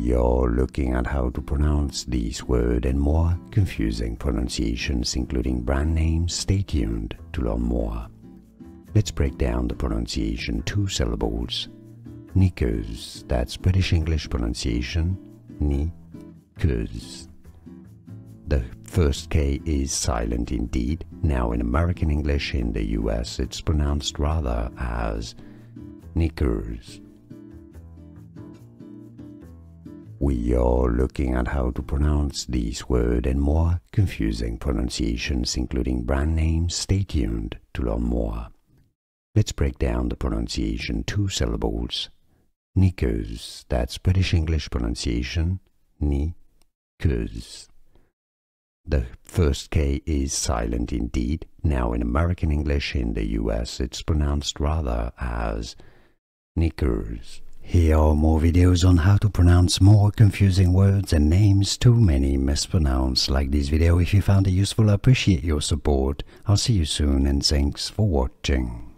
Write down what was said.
We are looking at how to pronounce these words and more confusing pronunciations, including brand names. Stay tuned to learn more. Let's break down the pronunciation. 2 syllables. Knickers, that's British English pronunciation. Knickers. The first K is silent indeed. Now in American English, in the US, it's pronounced rather as Knickers. We are looking at how to pronounce these words and more confusing pronunciations, including brand names. Stay tuned to learn more. Let's break down the pronunciation. 2 syllables. Knickers, that's British English pronunciation. Knickers. The first K is silent indeed. Now in American English, in the US, it's pronounced rather as Knickers. Here are more videos on how to pronounce more confusing words and names too many mispronounced. Like this video if you found it useful. I appreciate your support. I'll see you soon and thanks for watching.